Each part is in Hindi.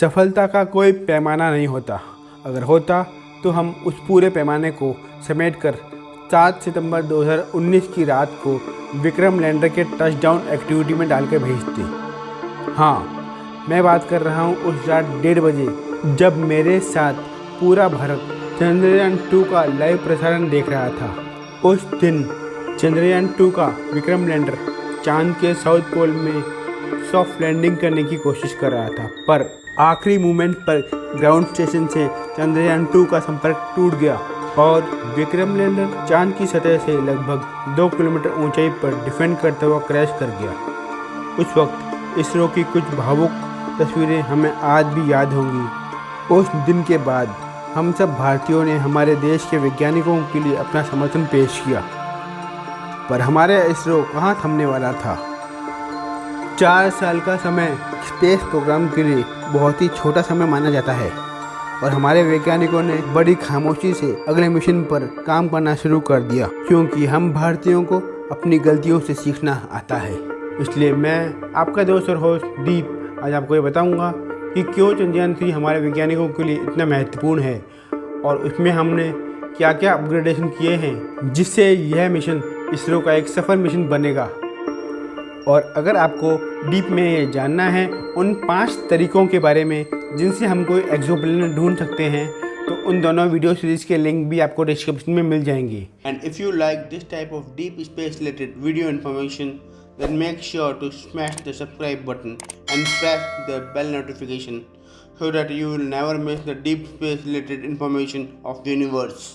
सफलता का कोई पैमाना नहीं होता। अगर होता तो हम उस पूरे पैमाने को समेटकर 7 सितंबर 2019 की रात को विक्रम लैंडर के टचडाउन एक्टिविटी में डाल के भेजते। हाँ, मैं बात कर रहा हूँ उस रात 1:30 बजे, जब मेरे साथ पूरा भारत चंद्रयान 2 का लाइव प्रसारण देख रहा था। उस दिन चंद्रयान 2 का विक्रम लैंडर चांद के साउथ पोल में सॉफ्ट लैंडिंग करने की कोशिश कर रहा था, पर आखिरी मोमेंट पर ग्राउंड स्टेशन से चंद्रयान 2 का संपर्क टूट गया और विक्रम लैंडर चांद की सतह से लगभग 2 किलोमीटर ऊंचाई पर डिफेंड करता हुआ क्रैश कर गया। उस वक्त इसरो की कुछ भावुक तस्वीरें हमें आज भी याद होंगी। उस दिन के बाद हम सब भारतीयों ने हमारे देश के वैज्ञानिकों के लिए अपना समर्थन पेश किया, पर हमारे इसरो कहाँ थमने वाला था। 4 साल का समय स्पेस प्रोग्राम के लिए बहुत ही छोटा समय माना जाता है और हमारे वैज्ञानिकों ने बड़ी खामोशी से अगले मिशन पर काम करना शुरू कर दिया, क्योंकि हम भारतीयों को अपनी गलतियों से सीखना आता है। इसलिए मैं आपका दोस्त और होस्ट दीप आज आपको ये बताऊंगा कि क्यों चंद्रयान 3 हमारे वैज्ञानिकों के लिए इतना महत्वपूर्ण है और उसमें हमने क्या क्या अपग्रेडेशन किए हैं जिससे यह मिशन इसरो का एक सफल मिशन बनेगा। और अगर आपको डीप में ये जानना है उन 5 तरीकों के बारे में जिनसे हम कोई एक्सोप्लैनेट ढूंढ सकते हैं, तो उन दोनों वीडियो सीरीज़ के लिंक भी आपको डिस्क्रिप्शन में मिल जाएंगे। And if you like this type of deep space related video information, then make sure to smash the subscribe button and press the bell notification so that you will never miss the deep space related information of the universe.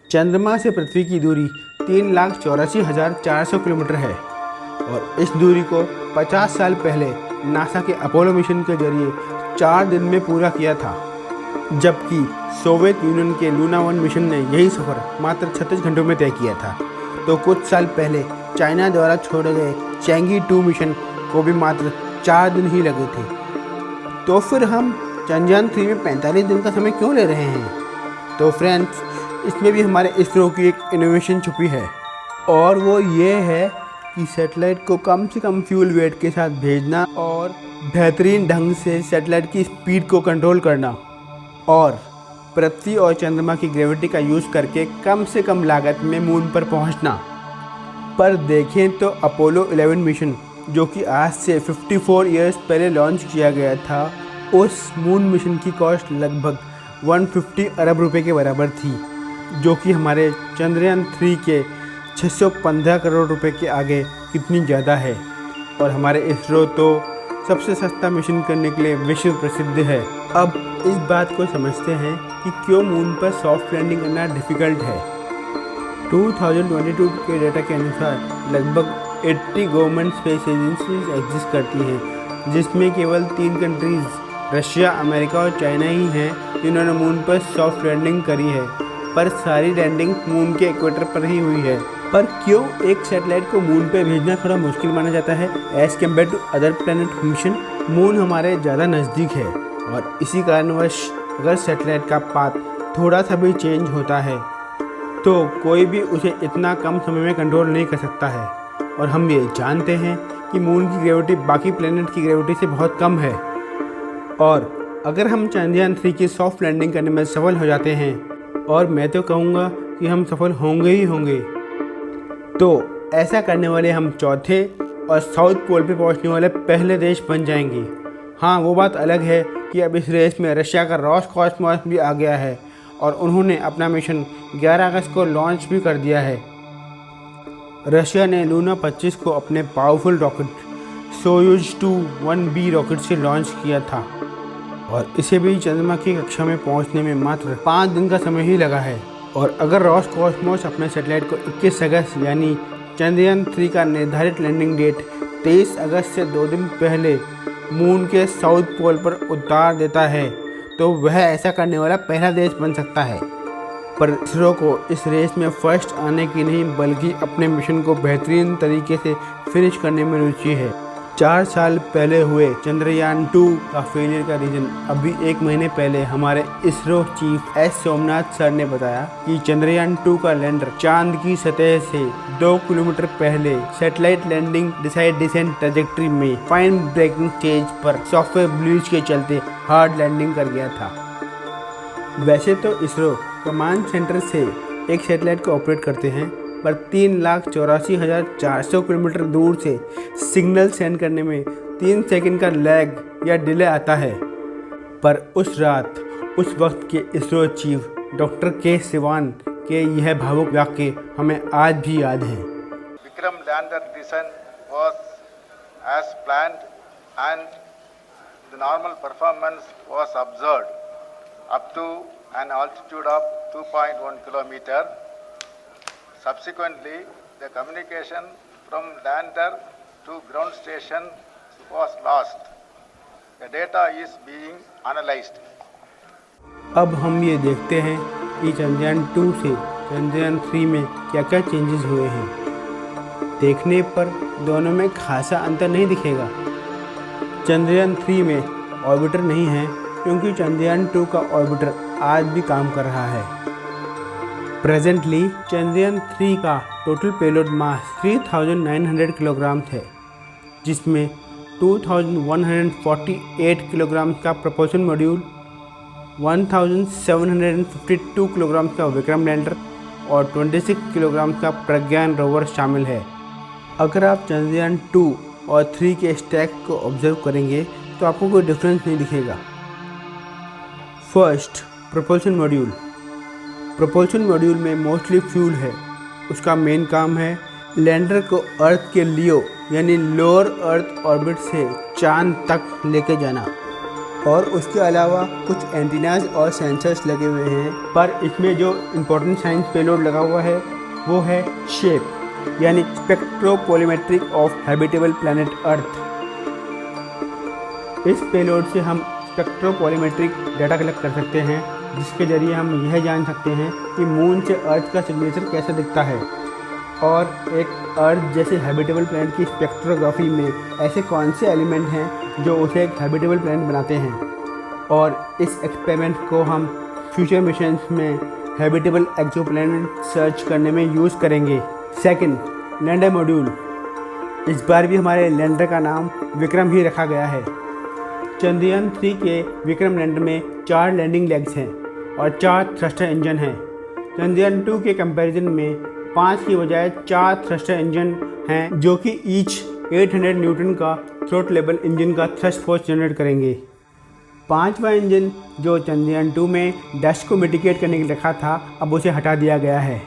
चंद्रमा से पृथ्वी की दूरी 3,84,400 किलोमीटर है और इस दूरी को 50 साल पहले नासा के अपोलो मिशन के जरिए 4 दिन में पूरा किया था, जबकि सोवियत यूनियन के लूना 1 मिशन ने यही सफ़र मात्र 36 घंटों में तय किया था। तो कुछ साल पहले चाइना द्वारा छोड़े गए चैंगी 2 मिशन को भी मात्र 4 दिन ही लगे थे। तो फिर हम चंद्रयान 3 में 45 दिन का समय क्यों ले रहे हैं? तो फ्रेंड्स, इसमें भी हमारे इसरो की एक इनोवेशन छुपी है और वो ये है कि सैटेलाइट को कम से कम फ्यूल वेट के साथ भेजना और बेहतरीन ढंग से सैटेलाइट की स्पीड को कंट्रोल करना और पृथ्वी और चंद्रमा की ग्रेविटी का यूज़ करके कम से कम लागत में मून पर पहुंचना। पर देखें तो अपोलो 11 मिशन, जो कि आज से 54 ईयर्स पहले लॉन्च किया गया था, उस मून मिशन की कॉस्ट लगभग 150 अरब रुपए के बराबर थी, जो कि हमारे चंद्रयान 3 के 615 करोड़ रुपए के आगे कितनी ज़्यादा है। और हमारे इसरो तो सबसे सस्ता मिशन करने के लिए विश्व प्रसिद्ध है। अब इस बात को समझते हैं कि क्यों मून पर सॉफ्ट लैंडिंग करना डिफ़िकल्ट है। 2022 के डेटा के अनुसार लगभग 80 गवर्नमेंट स्पेस एजेंसीज एग्जिस्ट करती हैं, जिसमें केवल 3 कंट्रीज़ रशिया, अमेरिका और चाइना ही हैं जिन्होंने मून पर सॉफ्ट लैंडिंग करी है, पर सारी लैंडिंग मून के इक्वेटर पर ही हुई है। पर क्यों एक सैटेलाइट को मून पे भेजना थोड़ा मुश्किल माना जाता है as compare to other planet mission? Moon हमारे ज़्यादा नज़दीक है और इसी कारणवश अगर सैटेलाइट का पाथ थोड़ा सा भी चेंज होता है तो कोई भी उसे इतना कम समय में कंट्रोल नहीं कर सकता है। और हम ये जानते हैं कि मून की ग्रेविटी बाकी प्लैनेट की ग्रेविटी से बहुत कम है और अगर हम चंद्रयान 3 की सॉफ्ट लैंडिंग करने में सफल हो जाते हैं, और मैं तो कहूँगा कि हम सफल होंगे ही होंगे, तो ऐसा करने वाले हम चौथे और साउथ पोल पे पहुँचने वाले पहले देश बन जाएंगे। हाँ, वो बात अलग है कि अब इस रेस में रशिया का रोसकॉस्मोस भी आ गया है और उन्होंने अपना मिशन 11 अगस्त को लॉन्च भी कर दिया है। रशिया ने लूना 25 को अपने powerful rocket Soyuz 2-1B rocket से लॉन्च किया था और इसे भी चंद्रमा की कक्षा में पहुंचने में मात्र 5 दिन का समय ही लगा है। और अगर रोसकॉस्मोस अपने सैटेलाइट को 21 अगस्त यानी चंद्रयान 3 का निर्धारित लैंडिंग डेट 23 अगस्त से 2 दिन पहले मून के साउथ पोल पर उतार देता है, तो वह ऐसा करने वाला पहला देश बन सकता है। पर इसरो को इस रेस में फर्स्ट आने की नहीं बल्कि अपने मिशन को बेहतरीन तरीके से फिनिश करने में रुचि है। 4 साल पहले हुए चंद्रयान 2 का फेलियर का रीजन अभी 1 महीने पहले हमारे ISRO chief S Somnath sir ने बताया कि चंद्रयान 2 का लैंडर चांद की सतह से 2 किलोमीटर पहले सैटेलाइट लैंडिंग डिसेंट ट्रैजेक्टरी में फाइन ब्रेकिंग स्टेज पर सॉफ्टवेयर ग्लिच के चलते हार्ड लैंडिंग कर गया था। वैसे तो इसरो कमांड सेंटर से एक सैटेलाइट को ऑपरेट करते हैं, पर 3,84,400 किलोमीटर दूर से सिग्नल सेंड करने में 3 सेकंड का लैग या डिले आता है। पर उस रात उस वक्त के इसरो चीफ डॉक्टर के सिवान के यह भावुक वाक्य हमें आज भी याद हैं। Vikram lander descent was as planned and the normal performance was observed up to an altitude of 2.1 kilometer. Subsequently, the communication from lander to ground station was lost. The data is being analyzed. अब हम ये देखते हैं कि चंद्रयान 2 से चंद्रयान 3 में क्या क्या चेंजेस हुए हैं। देखने पर दोनों में खासा अंतर नहीं दिखेगा। चंद्रयान 3 में ऑर्बिटर नहीं है, क्योंकि चंद्रयान 2 का ऑर्बिटर आज भी काम कर रहा है। प्रेजेंटली चंद्रयान 3 का टोटल पेलोड मास 3,900 किलोग्राम है, जिसमें 2,148 किलोग्राम का प्रपोल्शन मॉड्यूल, 1,752 किलोग्राम का विक्रम लैंडर और 26 किलोग्राम का प्रज्ञान रोवर शामिल है। अगर आप चंद्रयान 2 और 3 के स्टैक को ऑब्जर्व करेंगे तो आपको कोई डिफरेंस नहीं दिखेगा। First, propulsion module. Propulsion module में मोस्टली फ्यूल है। उसका मेन काम है लैंडर को अर्थ के लियो यानी लोअर अर्थ ऑर्बिट से चांद तक लेके जाना, और उसके अलावा कुछ एंटीनाज और सेंसर्स लगे हुए हैं। पर इसमें जो इम्पोर्टेंट साइंस पेलोड लगा हुआ है वो है शेप यानी स्पेक्ट्रोपोलीमेट्रिक ऑफ हैबिटेबल प्लैनेट अर्थ। इस पेलोड से हम स्पेक्ट्रोपोलीमेट्रिक डाटा कलेक्ट कर सकते हैं, जिसके जरिए हम यह जान सकते हैं कि मून से अर्थ का सिग्नेचर कैसा दिखता है और एक अर्थ जैसे हैबिटेबल प्लैनेट की स्पेक्ट्रोग्राफी में ऐसे कौन से एलिमेंट हैं जो उसे एक हैबिटेबल प्लैनेट बनाते हैं। और इस एक्सपेरिमेंट को हम फ्यूचर मिशंस में हैबिटेबल एक्सोप्लैनेट सर्च करने में यूज़ करेंगे। Second, lander module. इस बार भी हमारे लैंडर का नाम विक्रम ही रखा गया है। चंद्रयान 3 के विक्रम लैंडर में 4 लैंडिंग लेग्स हैं और 4 थ्रस्टर इंजन हैं। चंद्रयान 2 के कंपैरिजन में 5 की बजाय 4 थ्रस्टर इंजन हैं, जो कि ईच 800 न्यूटन का थ्रोट लेवल इंजन का थ्रस्ट फोर्स जनरेट करेंगे। 5वां इंजन जो चंद्रयान 2 में डस्ट को मिटिगेट करने के लिए रखा था, अब उसे हटा दिया गया है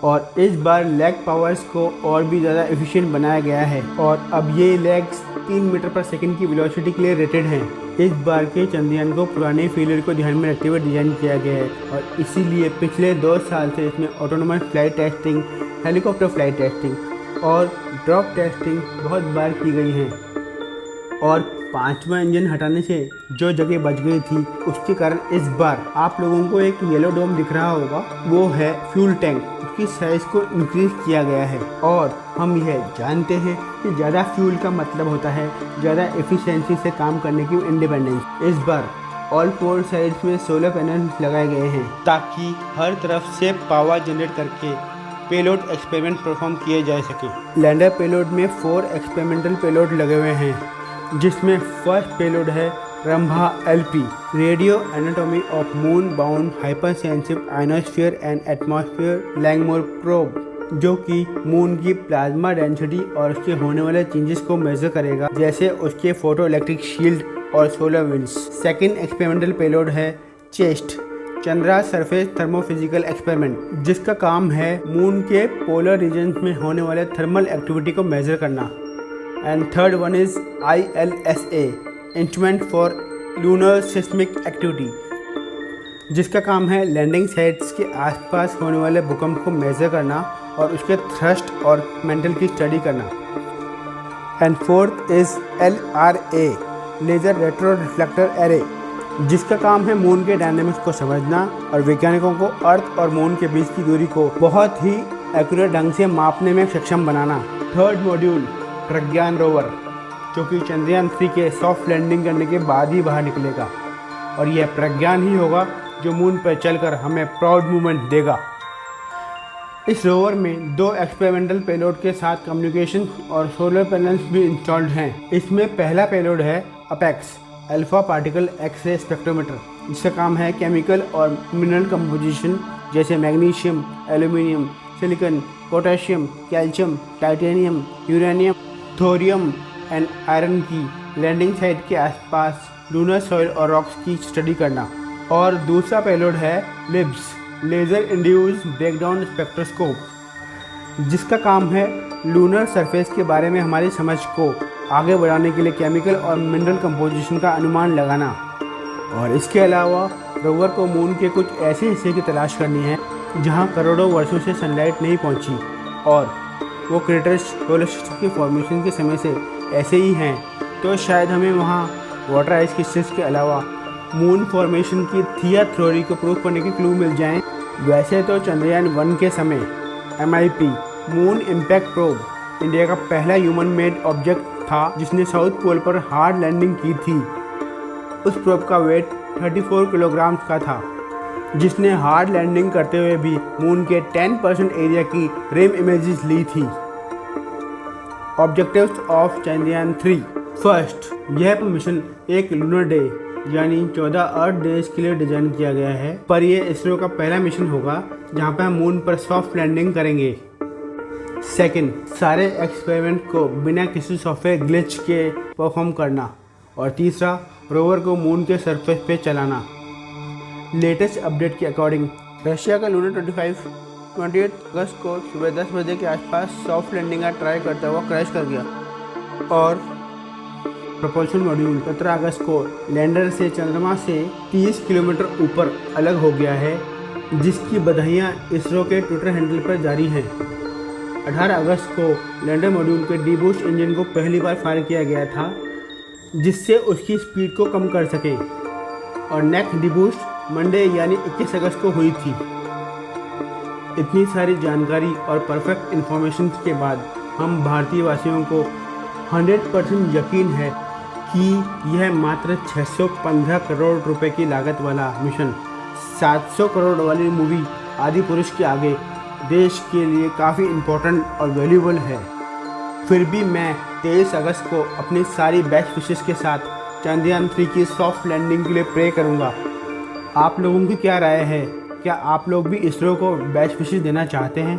और इस बार लेग पावर्स को और भी ज़्यादा एफिशिएंट बनाया गया है और अब ये लेग्स 3 मीटर पर सेकंड की वेलोसिटी के लिए रेटेड हैं। इस बार के चंद्रयान को पुराने फेलियर को ध्यान में रखते हुए डिज़ाइन किया गया है और इसीलिए पिछले 2 साल से इसमें autonomous flight testing, helicopter flight testing और ड्रॉप टेस्टिंग बहुत बार की गई हैं। और 5वां इंजन हटाने से जो जगह बच गई थी, उसके कारण इस बार आप लोगों को एक येलो डोम दिख रहा होगा, वो है फ्यूल टैंक। उसकी साइज़ को इंक्रीज किया गया है और हम यह जानते हैं कि ज़्यादा फ्यूल का मतलब होता है ज़्यादा एफिशिएंसी से काम करने की इंडिपेंडेंस। इस बार ऑल 4 साइड्स में सोलर पैनल्स लगाए गए हैं ताकि हर तरफ से पावर जनरेट करके पेलोड एक्सपेरिमेंट परफॉर्म किए जा सके। लैंडर पेलोड में 4 एक्सपेरिमेंटल पेलोड लगे हुए हैं, जिसमें फर्स्ट पेलोड है Rambha LP, radio anatomy of moon bound hypersensitive ionosphere and atmosphere Langmuir probe, जो कि मून की प्लाज्मा डेंसिटी और उसके होने वाले चेंजेस को मेजर करेगा, जैसे उसके फोटो इलेक्ट्रिक शील्ड और solar winds. Second experimental payload है ChaSTE, Chandra surface thermophysical experiment, जिसका काम है मून के पोलर रीजन्स में होने वाले थर्मल एक्टिविटी को मेजर करना। And third one is ILSA, instrument for lunar seismic activity, जिसका काम है लैंडिंग साइट्स के आसपास होने वाले भूकंप को मेजर करना और उसके थ्रस्ट और मेंटल की स्टडी करना। And fourth is LRA, laser retro reflector array, जिसका काम है मून के डायनामिक्स को समझना और वैज्ञानिकों को अर्थ और मून के बीच की दूरी को बहुत ही एक्यूरेट ढंग से मापने में सक्षम बनाना। थर्ड मॉड्यूल प्रज्ञान रोवर, जो कि चंद्रयान 3 के सॉफ्ट लैंडिंग करने के बाद ही बाहर निकलेगा और यह प्रज्ञान ही होगा जो मून पर चलकर हमें प्राउड मोमेंट देगा। इस रोवर में 2 एक्सपेरिमेंटल पेलोड के साथ कम्युनिकेशन और सोलर पैनल्स भी इंस्टॉल्ड हैं। इसमें पहला पेलोड है apex alpha particle x-ray spectrometer, जिसका काम है केमिकल और मिनरल कंपोजिशन जैसे magnesium, aluminium, silicon, potassium, calcium, titanium, uranium, thorium and iron की लैंडिंग साइट के आसपास लूनर सॉइल और रॉक्स की स्टडी करना। और दूसरा पेलोड है LIBS laser induced breakdown spectroscope, जिसका काम है लूनर सरफेस के बारे में हमारी समझ को आगे बढ़ाने के लिए केमिकल और मिनरल कंपोजिशन का अनुमान लगाना। और इसके अलावा रोवर को मून के कुछ ऐसे हिस्से की तलाश करनी है जहां करोड़ों वर्षों से सनलाइट नहीं पहुंची और वो क्रेटर्स सोलर सिस्टम के फॉर्मेशन के समय से ऐसे ही हैं, तो शायद हमें वहां वाटर आइस क्रिस्टल्स के अलावा मून फॉर्मेशन की थिया थ्योरी को प्रूव करने के क्लू मिल जाएं। वैसे तो चंद्रयान 1 के समय MIP moon impact probe India का पहला ह्यूमन मेड ऑब्जेक्ट था जिसने साउथ पोल पर हार्ड लैंडिंग की थी। उस प्रोब का वेट 34 किलोग्राम का था, जिसने हार्ड लैंडिंग करते हुए भी मून के 10% एरिया की रिम इमेजेस ली थी। Objectives of Chandrayaan 3। फर्स्ट, यह मिशन एक लूनर डे यानी 14 अर्थ डेज के लिए डिजाइन किया गया है, पर यह इसरो का पहला मिशन होगा जहां पर हम मून पर सॉफ्ट लैंडिंग करेंगे। सेकंड, सारे एक्सपेरिमेंट को बिना किसी सॉफ्टवेयर ग्लिच के परफॉर्म करना। और तीसरा, रोवर को मून के सरफेस पे चलाना। लेटेस्ट अपडेट के अकॉर्डिंग रशिया का लूनर 28 अगस्त को सुबह 10 बजे के आसपास सॉफ्ट लैंडिंग का ट्राई करता हुआ क्रैश कर गया और प्रोपल्शन मॉड्यूल 17 अगस्त को लैंडर से चंद्रमा से 30 किलोमीटर ऊपर अलग हो गया है, जिसकी बधाइयाँ इसरो के ट्विटर हैंडल पर जारी हैं। 18 अगस्त को लैंडर मॉड्यूल के डीबूस्ट इंजन को पहली बार फायर किया गया था, जिससे उसकी स्पीड को कम कर सके और नेक्स्ट डीबूस्ट मंडे यानी 21 अगस्त को हुई थी। इतनी सारी जानकारी और परफेक्ट इन्फॉर्मेशन के बाद हम भारतीय वासियों को 100% यकीन है कि यह मात्र 615 करोड़ रुपए की लागत वाला मिशन 700 करोड़ वाली मूवी आदि पुरुष के आगे देश के लिए काफ़ी इम्पोर्टेंट और वैल्यूबल है। फिर भी मैं 23 अगस्त को अपनी सारी बेस्ट विशेस के साथ चंद्रयान 3 की सॉफ्ट लैंडिंग के लिए प्रे करूंगा। आप लोगों की क्या राय है? क्या आप लोग भी इसरो को बेस्ट विशेस देना चाहते हैं?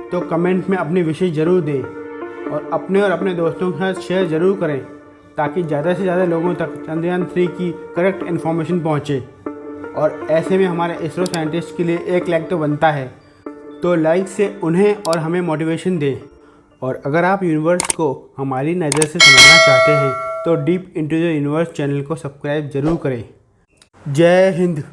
तो कमेंट में अपनी विशेस ज़रूर दें और अपने दोस्तों के साथ शेयर ज़रूर करें ताकि ज़्यादा से ज़्यादा लोगों तक चंद्रयान 3 की करेक्ट इन्फॉर्मेशन पहुँचे। और ऐसे में हमारे इसरो साइंटिस्ट के लिए एक लाइक तो बनता है, तो लाइक से उन्हें और हमें मोटिवेशन दें। और अगर आप यूनिवर्स को हमारी नज़र से समझना चाहते हैं तो deep into the universe channel को सब्सक्राइब ज़रूर करें। जय हिंद।